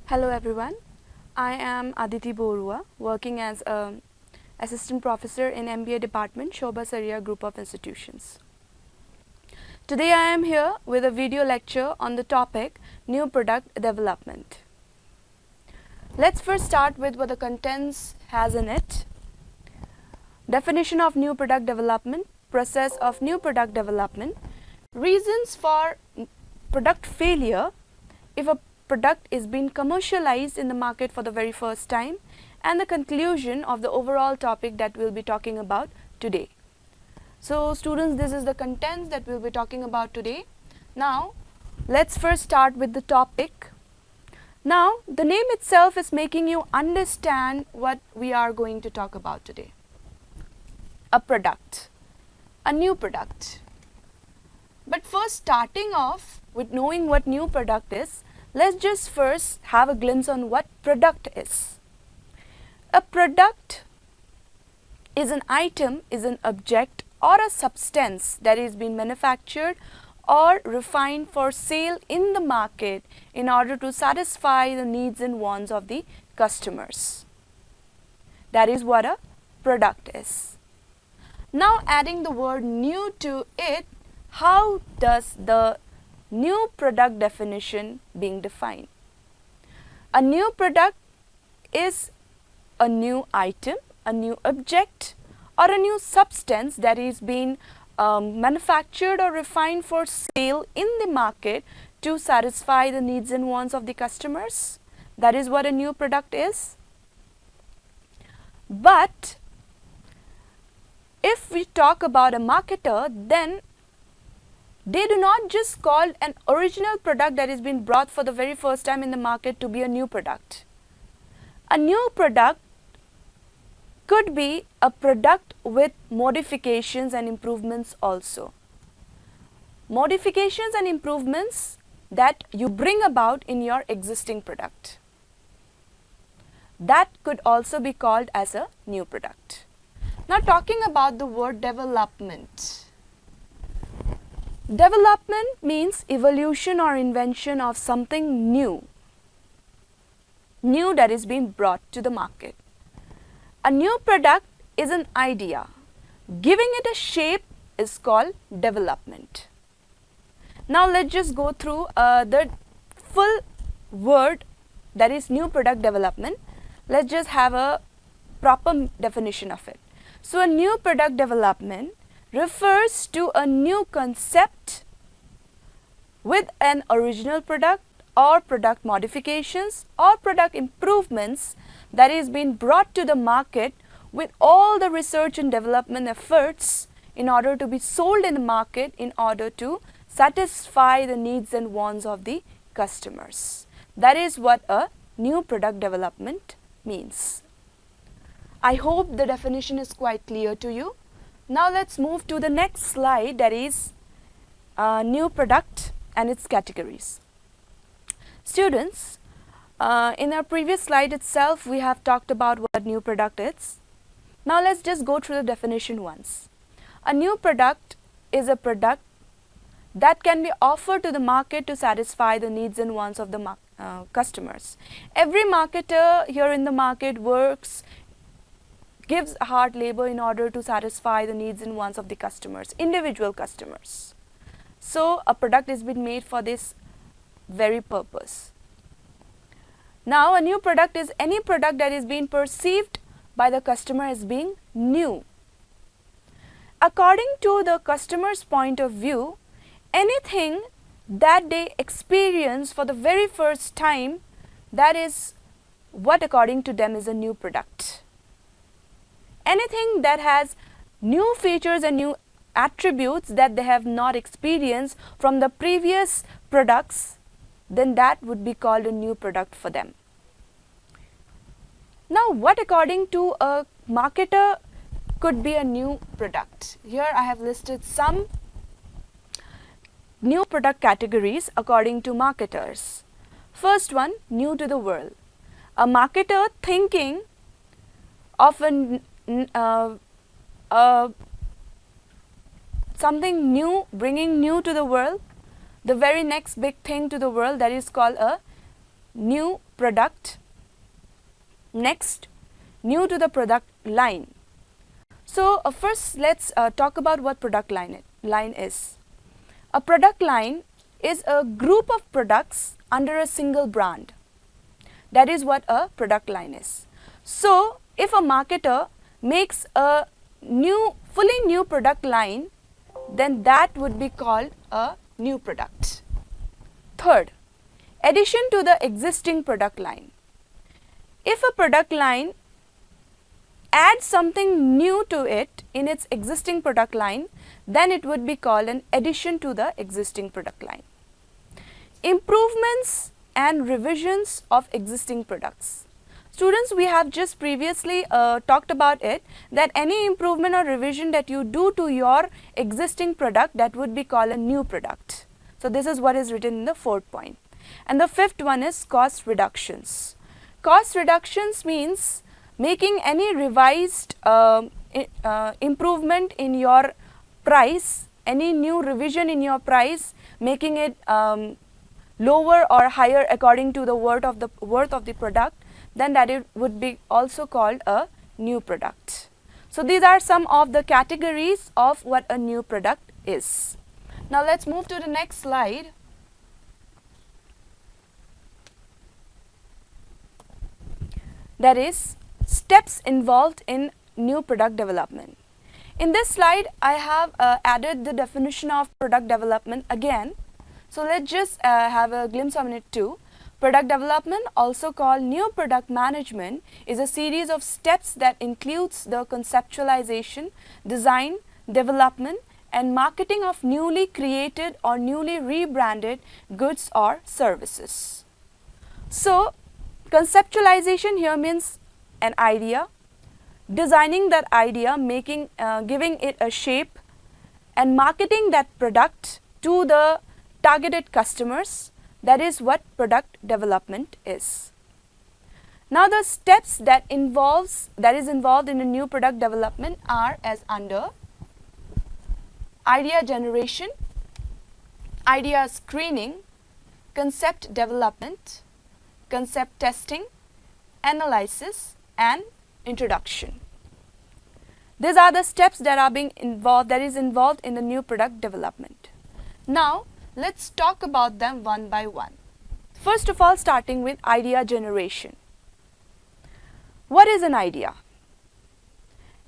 Hello everyone, I am Aditi Borua, working as an assistant professor in MBA department, Shobha Saria Group of Institutions. Today I am here with a video lecture on the topic New Product Development. Let's first start with what the contents has in it. Definition of new product development, process of new product development, reasons for product failure if a product is being commercialized in the market for the very first time, and the conclusion of the overall topic that we'll be talking about today. So students, this is the contents that we'll be talking about today. Now let's first start with the topic. Now the name itself is making you understand what we are going to talk about today. A product, a new product. But first, starting off with knowing what new product is, let's just first have a glimpse on what product is. A product is an item, is an object or a substance that is being manufactured or refined for sale in the market in order to satisfy the needs and wants of the customers. That is what a product is. Now adding the word new to it, how does the new product definition being defined? A new product is a new item, a new object or a new substance that is being manufactured or refined for sale in the market to satisfy the needs and wants of the customers. That is what a new product is. But if we talk about a marketer, then they do not just call an original product that is being brought for the very first time in the market to be a new product. A new product could be a product with modifications and improvements also. Modifications and improvements that you bring about in your existing product. That could also be called as a new product. Now talking about the word development. Development means evolution or invention of something new that is being brought to the market. A new product is an idea. Giving it a shape is called development. Now let's just go through the full word, that is new product development. Let's just have a proper definition of it. So a new product development refers to a new concept with an original product or product modifications or product improvements that is being brought to the market with all the research and development efforts in order to be sold in the market in order to satisfy the needs and wants of the customers. That is what a new product development means. I hope the definition is quite clear to you. Now let's move to the next slide, that is new product and its categories. Students, in our previous slide itself we have talked about what new product is. Now let's just go through the definition once. A new product is a product that can be offered to the market to satisfy the needs and wants of the customers. Every marketer here in the market gives hard labor in order to satisfy the needs and wants of the customers, individual customers. So a product is being made for this very purpose. Now a new product is any product that is being perceived by the customer as being new. According to the customer's point of view, anything that they experience for the very first time, that is what according to them is a new product. Anything that has new features and new attributes that they have not experienced from the previous products, then that would be called a new product for them. Now what according to a marketer could be a new product? Here I have listed some new product categories according to marketers. First one, new to the world. A marketer thinking of something new, bringing new to the world, the very next big thing to the world, that is called a new product. Next, new to the product line. So first let's talk about what product line is. A product line is a group of products under a single brand. That is what a product line is. So if a marketer makes a fully new product line, then that would be called a new product. Third, addition to the existing product line. If a product line adds something new to it in its existing product line, then it would be called an addition to the existing product line. Improvements and revisions of existing products. Students, we have just previously talked about it, that any improvement or revision that you do to your existing product, that would be called a new product. So this is what is written in the fourth point. And the fifth one is cost reductions. Cost reductions means making any revised improvement in your price, any new revision in your price, making it lower or higher according to the worth of the product, then that it would be also called a new product. So these are some of the categories of what a new product is. Now let's move to the next slide. That is steps involved in new product development. In this slide, I have added the definition of product development again. So let's just have a glimpse on it too. Product development, also called new product management, is a series of steps that includes the conceptualization, design, development and marketing of newly created or newly rebranded goods or services. So conceptualization here means an idea, designing that idea, giving it a shape and marketing that product to the targeted customers. That is what product development is. Now the steps that is involved in a new product development are as under: idea generation, idea screening, concept development, concept testing, analysis and introduction. These are the steps that is involved in the new product development. Now let's talk about them one by one. First of all, starting with idea generation. What is an idea?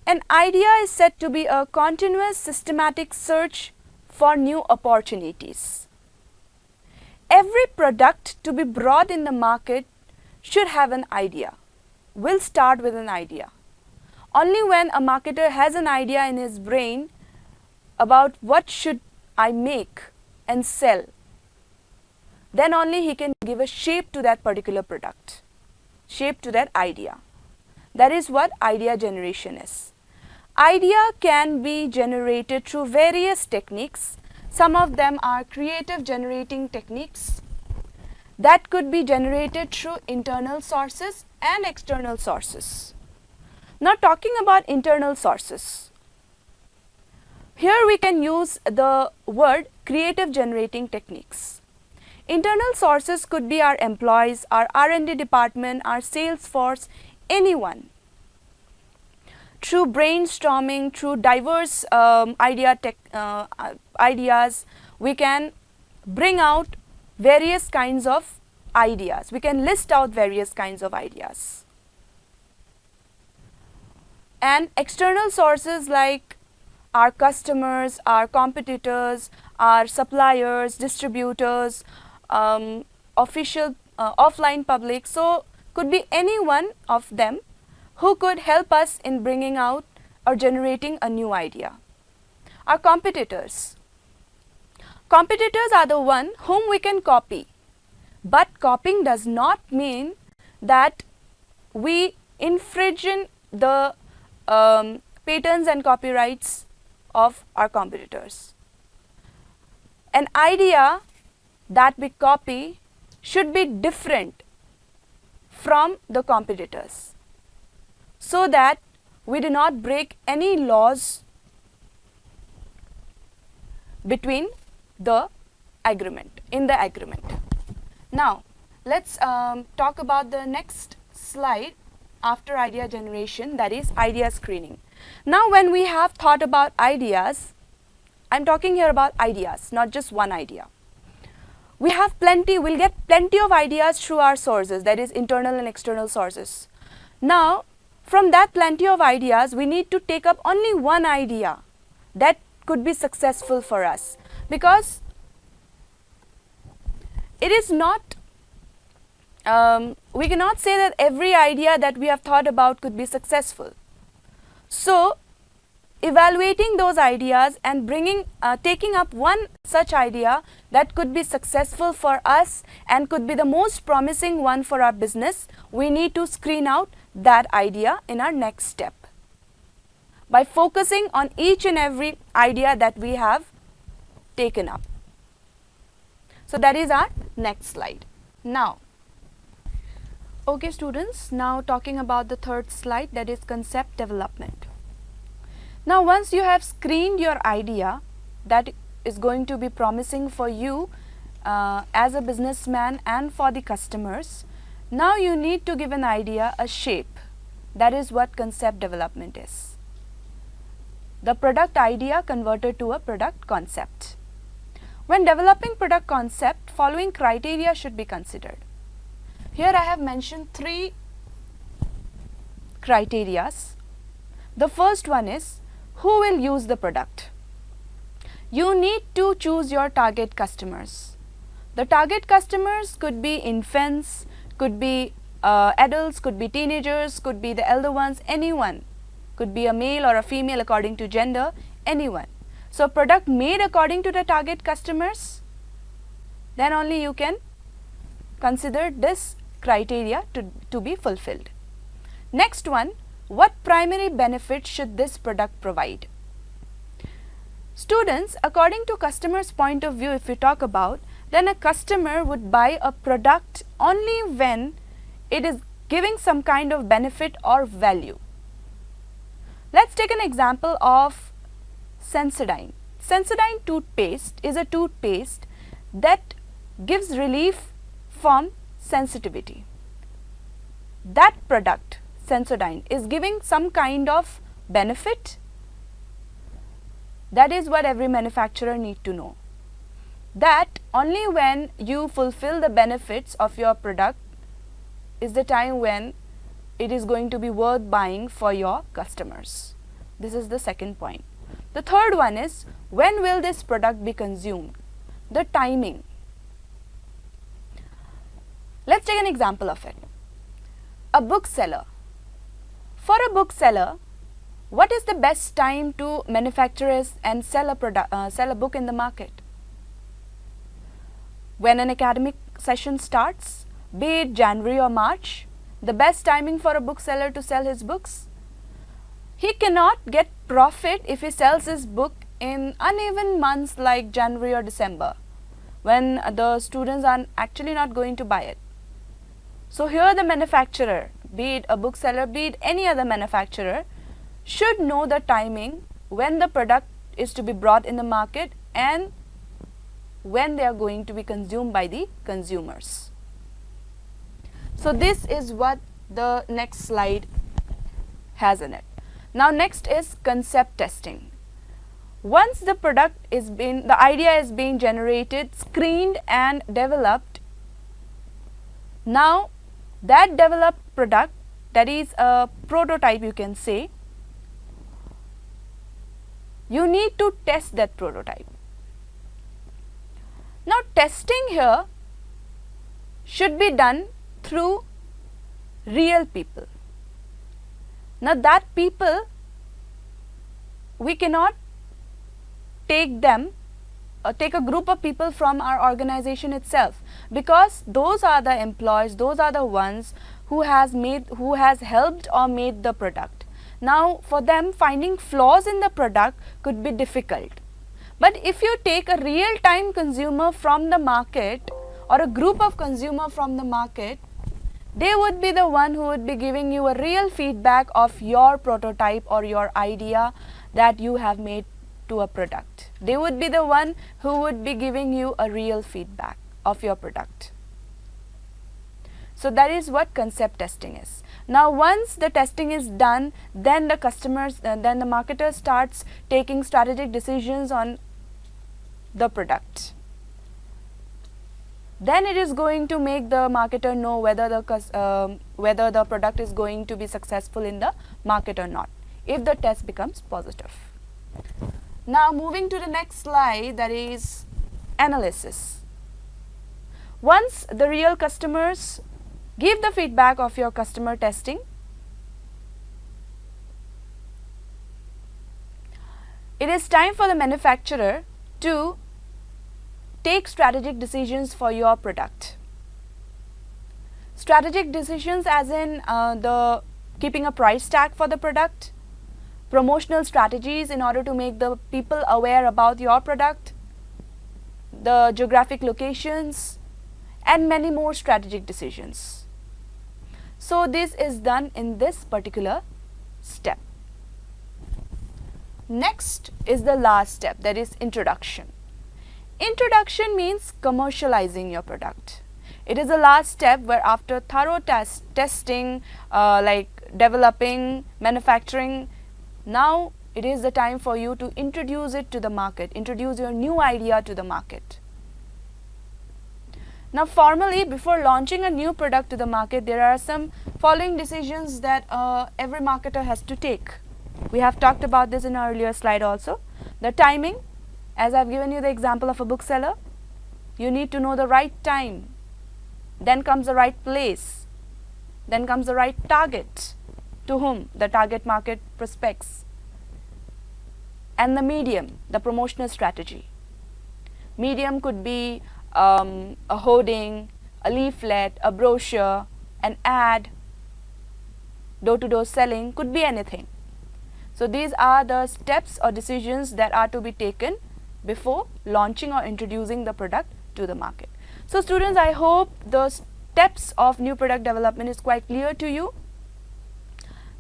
An idea is said to be a continuous systematic search for new opportunities. Every product to be brought in the market should have an idea, will start with an idea. Only when a marketer has an idea in his brain about what should I make and sell, then only he can give a shape to that particular product, shape to that idea. That is what idea generation is. Idea can be generated through various techniques. Some of them are creative generating techniques that could be generated through internal sources and external sources. Now talking about internal sources, here we can use the word creative generating techniques. Internal sources could be our employees, our R&D department, our sales force, anyone. Through brainstorming, through diverse ideas, we can bring out various kinds of ideas. We can list out various kinds of ideas. And external sources like our customers, our competitors, our suppliers, distributors, official offline public. So could be any one of them who could help us in bringing out or generating a new idea. Our competitors. Competitors are the one whom we can copy, but copying does not mean that we infringe the patents and copyrights of our competitors. An idea that we copy should be different from the competitors, so that we do not break any laws between the agreement, in the agreement. Now, let's talk about the next slide after idea generation, that is idea screening. Now when we have thought about ideas, I'm talking here about ideas, not just one idea. We have plenty, we'll get plenty of ideas through our sources, that is internal and external sources. Now from that plenty of ideas, we need to take up only one idea that could be successful for us, because it is not, we cannot say that every idea that we have thought about could be successful. So evaluating those ideas and taking up one such idea that could be successful for us and could be the most promising one for our business, we need to screen out that idea in our next step by focusing on each and every idea that we have taken up. So that is our next slide. Now, okay students, now talking about the third slide, that is concept development. Now once you have screened your idea that is going to be promising for you as a businessman and for the customers, now you need to give an idea a shape. That is what concept development is. The product idea converted to a product concept. When developing product concept, following criteria should be considered. Here I have mentioned 3 criterias. The first one is who will use the product. You need to choose your target customers. The target customers could be infants, could be adults, could be teenagers, could be the elder ones, anyone. Could be a male or a female according to gender, anyone. So product made according to the target customers, then only you can consider this criteria to be fulfilled. Next one, what primary benefit should this product provide? Students, according to customer's point of view, if we talk about, then a customer would buy a product only when it is giving some kind of benefit or value. Let's take an example of Sensodyne. Sensodyne toothpaste is a toothpaste that gives relief from sensitivity. That product, Sensodyne, is giving some kind of benefit. That is what every manufacturer needs to know. That only when you fulfill the benefits of your product is the time when it is going to be worth buying for your customers. This is the second point. The third one is, when will this product be consumed? The timing. Let's take an example of it. A bookseller. For a bookseller, what is the best time to manufacture and sell a book in the market? When an academic session starts, be it January or March, the best timing for a bookseller to sell his books? He cannot get profit if he sells his book in uneven months like January or December, when the students are actually not going to buy it. So here the manufacturer, be it a bookseller, be it any other manufacturer, should know the timing when the product is to be brought in the market and when they are going to be consumed by the consumers. So this is what the next slide has in it. Now next is concept testing. Once the the idea is being generated, screened and developed, now that developed product, that is a prototype you can say, you need to test that prototype. Now testing here should be done through real people. Now that people, we cannot take them take a group of people from our organization itself, because those are the employees, those are the ones who has helped or made the product. Now for them, finding flaws in the product could be difficult. But if you take a real-time consumer from the market or a group of consumer from the market, they would be the one who would be giving you a real feedback of your prototype or your idea that you have made to a product. They would be the one who would be giving you a real feedback of your product. So that is what concept testing is. Now once the testing is done, then the marketer starts taking strategic decisions on the product. Then it is going to make the marketer know whether the product is going to be successful in the market or not, if the test becomes positive. Now moving to the next slide, that is analysis. Once the real customers give the feedback of your customer testing, it is time for the manufacturer to take strategic decisions for your product. Strategic decisions as in the keeping a price tag for the product, promotional strategies in order to make the people aware about your product, the geographic locations, and many more strategic decisions. So this is done in this particular step. Next is the last step, that is introduction. Introduction means commercializing your product. It is the last step where after thorough testing, like developing, manufacturing, now it is the time for you to introduce it to the market, introduce your new idea to the market. Now formally, before launching a new product to the market, there are some following decisions that every marketer has to take. We have talked about this in our earlier slide also. The timing, as I have given you the example of a bookseller, you need to know the right time, then comes the right place, then comes the right target, to whom the target market prospects, and the medium, the promotional strategy. Medium could be a hoarding, a leaflet, a brochure, an ad, door-to-door selling, could be anything. So these are the steps or decisions that are to be taken before launching or introducing the product to the market. So students, I hope the steps of new product development is quite clear to you.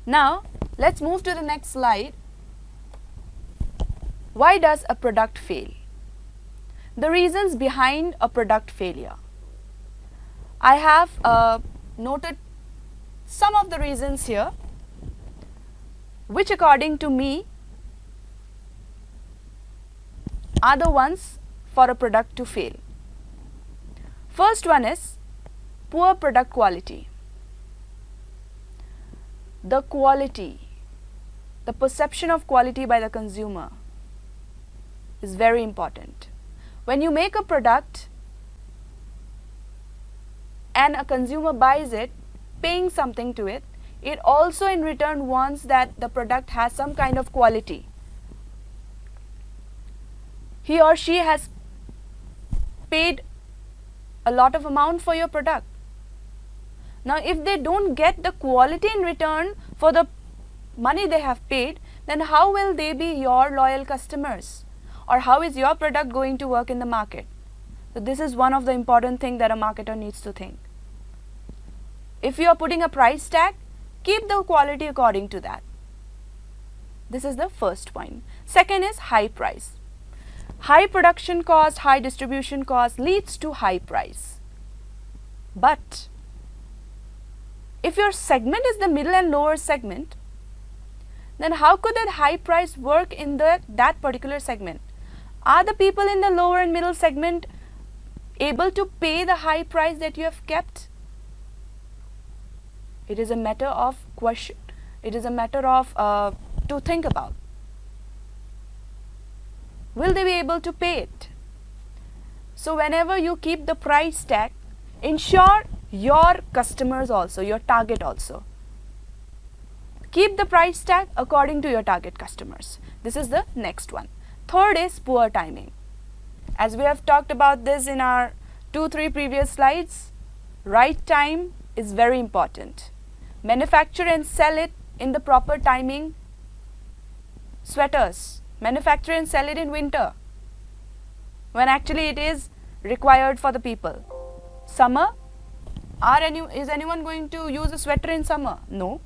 Now let's move to the next slide. Why does a product fail? The reasons behind a product failure. I have noted some of the reasons here, which according to me are the ones for a product to fail. First one is poor product quality. The quality, the perception of quality by the consumer is very important. When you make a product and a consumer buys it, paying something to it, it also in return wants that the product has some kind of quality. He or she has paid a lot of amount for your product. Now if they don't get the quality in return for the money they have paid, then how will they be your loyal customers? Or how is your product going to work in the market? So this is one of the important things that a marketer needs to think. If you are putting a price tag, keep the quality according to that. This is the first point. Second is high price. High production cost, high distribution cost leads to high price. But if your segment is the middle and lower segment, then how could that high price work in that particular segment? Are the people in the lower and middle segment able to pay the high price that you have kept? It is a matter of question. It is a matter of to think about. Will they be able to pay it? So whenever you keep the price tag, ensure your customers also, your target also. Keep the price tag according to your target customers. This is the next one. Third is poor timing. As we have talked about this in our 2-3 previous slides, right time is very important. Manufacture and sell it in the proper timing. Sweaters, manufacture and sell it in winter, when actually it is required for the people. Summer, is anyone going to use a sweater in summer? No.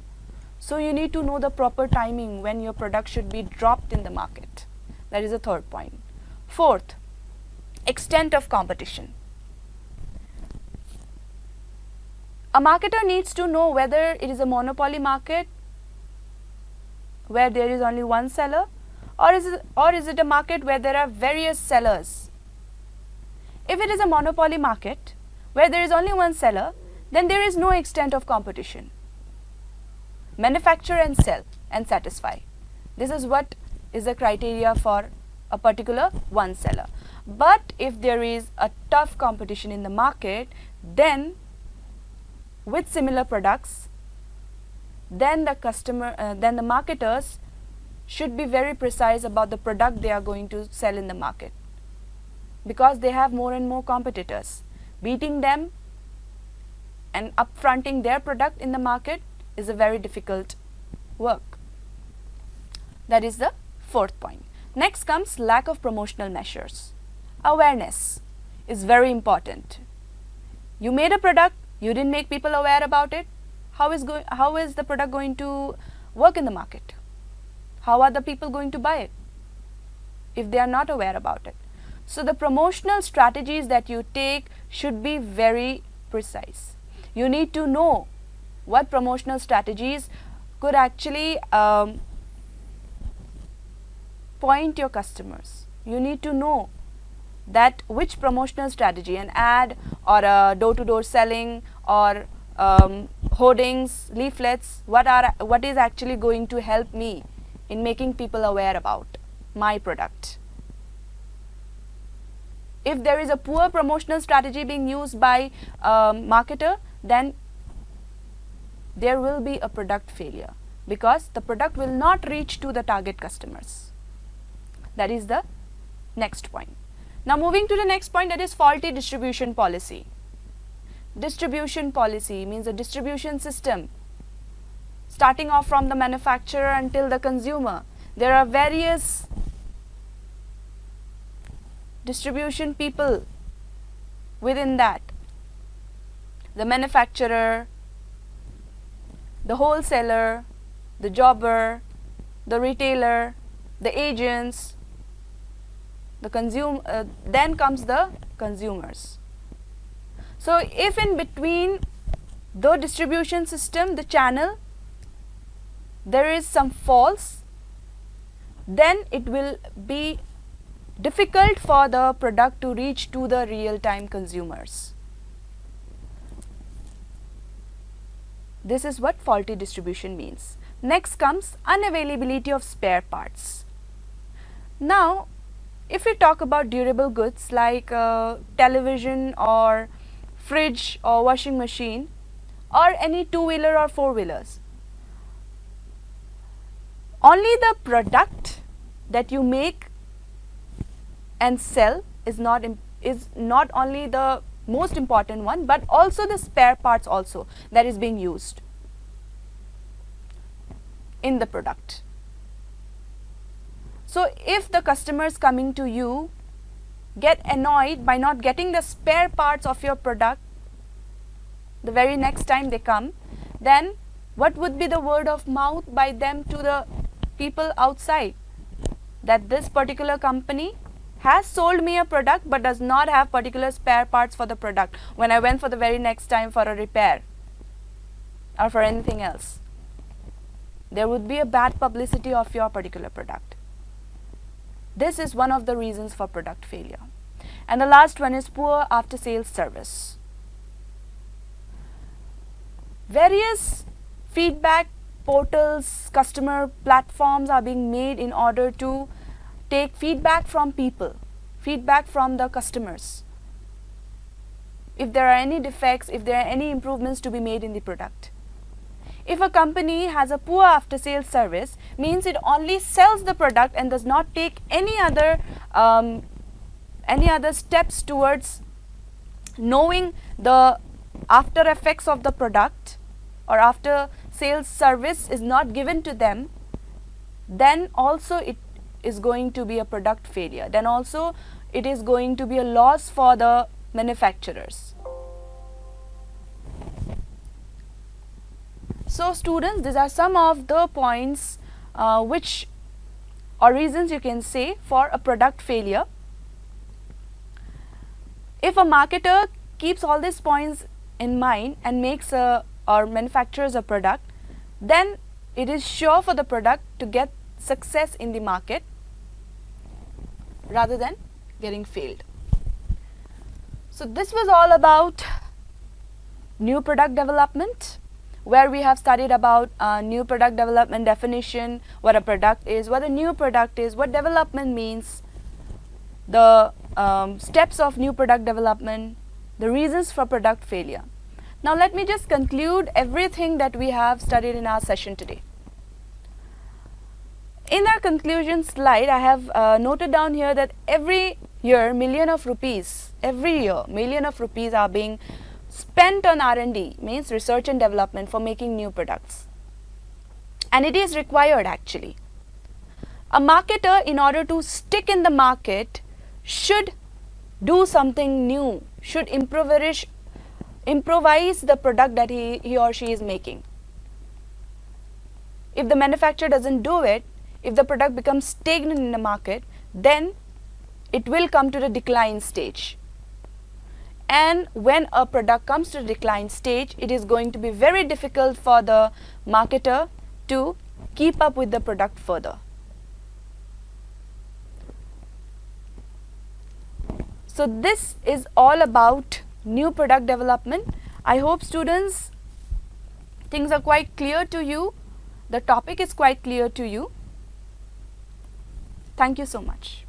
So you need to know the proper timing when your product should be dropped in the market. That is the third point. Fourth, extent of competition. A marketer needs to know whether it is a monopoly market where there is only one seller, or is it a market where there are various sellers. If it is a monopoly market where there is only one seller, then there is no extent of competition. Manufacture and sell and satisfy. This is what is the criteria for a particular one seller. But if there is a tough competition in the market, then with similar products, then the marketers should be very precise about the product they are going to sell in the market, because they have more and more competitors. Beating them and upfronting their product in the market is a very difficult work. That is the fourth point. Next comes lack of promotional measures. Awareness is very important. You made a product, you didn't make people aware about it. How is the product going to work in the market? How are the people going to buy it if they are not aware about it? So the promotional strategies that you take should be very precise. You need to know what promotional strategies could actually point your customers. You need to know that which promotional strategy, an ad or a door-to-door selling or hoardings, leaflets, what is actually going to help me in making people aware about my product. If there is a poor promotional strategy being used by a marketer, then there will be a product failure, because the product will not reach to the target customers. That is the next point. Now moving to the next point, that is faulty distribution policy. Distribution policy means a distribution system starting off from the manufacturer until the consumer. There are various distribution people within that. The manufacturer, the wholesaler, the jobber, the retailer, the agents, then comes the consumers. So if in between the distribution system, the channel, there is some faults, then it will be difficult for the product to reach to the real-time consumers. This is what faulty distribution means. Next comes unavailability of spare parts. Now, if we talk about durable goods like television or fridge or washing machine or any two-wheeler or four-wheelers, only the product that you make and sell is not only the most important one, but also the spare parts also that is being used in the product. So if the customers coming to you get annoyed by not getting the spare parts of your product the very next time they come, then what would be the word of mouth by them to the people outside, that this particular company has sold me a product but does not have particular spare parts for the product when I went for the very next time for a repair or for anything else. There would be a bad publicity of your particular product. This is one of the reasons for product failure. And the last one is poor after sales service. Various feedback portals, customer platforms are being made in order to take feedback from people, feedback from the customers. If there are any defects, if there are any improvements to be made in the product. If a company has a poor after sales service, means it only sells the product and does not take any other steps towards knowing the after effects of the product, or after sales service is not given to them, then also it is going to be a product failure. Then also it is going to be a loss for the manufacturers. So students, these are some of the points or reasons you can say for a product failure. If a marketer keeps all these points in mind and makes or manufactures a product, then it is sure for the product to get success in the market rather than getting failed. So this was all about new product development, where we have studied about new product development definition, what a product is, what a new product is, what development means, the steps of new product development, the reasons for product failure. Now let me just conclude everything that we have studied in our session today. In our conclusion slide, I have noted down here that every year million of rupees are being spent on R&D, means research and development, for making new products. And it is required actually. A marketer, in order to stick in the market, should do something new, should improvise the product that he or she is making. If the manufacturer doesn't do it, if the product becomes stagnant in the market, then it will come to the decline stage. And when a product comes to the decline stage, it is going to be very difficult for the marketer to keep up with the product further. So this is all about new product development. I hope students, things are quite clear to you. The topic is quite clear to you. Thank you so much.